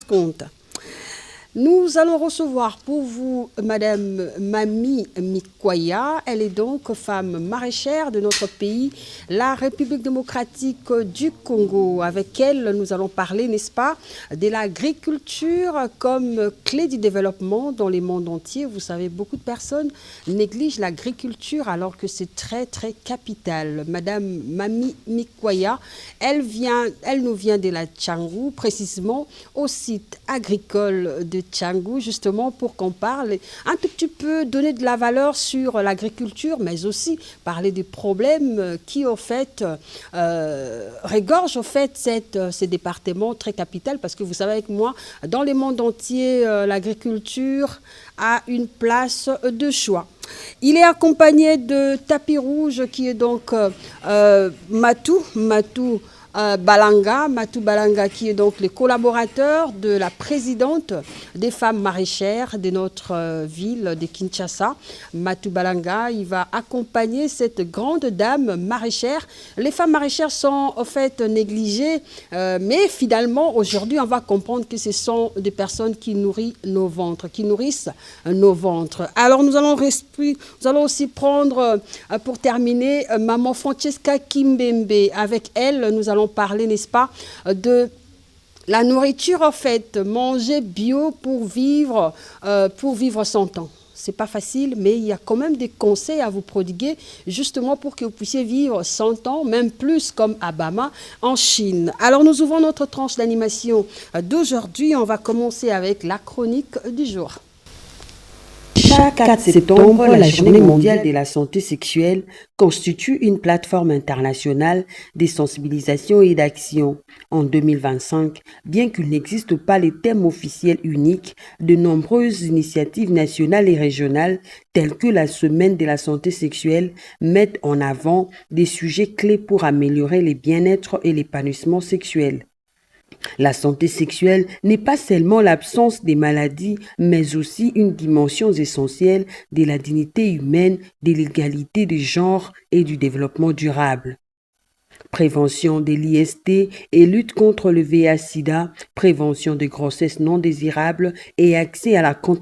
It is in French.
compte. Nous allons recevoir pour vous Madame Mami Mikwaya. Elle est donc femme maraîchère de notre pays, la République démocratique du Congo. Avec elle, nous allons parler, n'est-ce pas, de l'agriculture comme clé du développement dans le monde entier. Vous savez, beaucoup de personnes négligent l'agriculture alors que c'est très, très capital. Madame Mami Mikwaya, elle nous vient de la Tchangou, précisément au site agricole de Tchangou, justement pour qu'on parle un tout petit peu, donner de la valeur sur l'agriculture, mais aussi parler des problèmes qui, au fait, régorgent, au fait, ces départements très capital, parce que vous savez avec moi, dans le monde entier, l'agriculture a une place de choix. Il est accompagné de Tapis Rouge, qui est donc Matou Balanga, qui est donc le collaborateur de la présidente des femmes maraîchères de notre ville de Kinshasa. Matou Balanga, il va accompagner cette grande dame maraîchère. Les femmes maraîchères sont en fait négligées, mais finalement, aujourd'hui, on va comprendre que ce sont des personnes qui nourrissent nos ventres, Alors, nous allons aussi prendre, pour terminer, Maman Francesca Kimbembe. Avec elle, nous allons parler, n'est-ce pas, de la nourriture, en fait, manger bio pour vivre 100 ans. C'est pas facile, mais il y a quand même des conseils à vous prodiguer, justement pour que vous puissiez vivre 100 ans, même plus, comme Obama en Chine. Alors, nous ouvrons notre tranche d'animation d'aujourd'hui. On va commencer avec la chronique du jour. Chaque 4 septembre, la Journée mondiale de la santé sexuelle constitue une plateforme internationale de sensibilisation et d'action. En 2025, bien qu'il n'existe pas les thèmes officiels uniques, de nombreuses initiatives nationales et régionales, telles que la Semaine de la santé sexuelle, mettent en avant des sujets clés pour améliorer le bien-être et l'épanouissement sexuel. La santé sexuelle n'est pas seulement l'absence des maladies, mais aussi une dimension essentielle de la dignité humaine, de l'égalité de genre et du développement durable. Prévention de l'IST et lutte contre le VIH-Sida, prévention des grossesses non désirables et accès à la contraception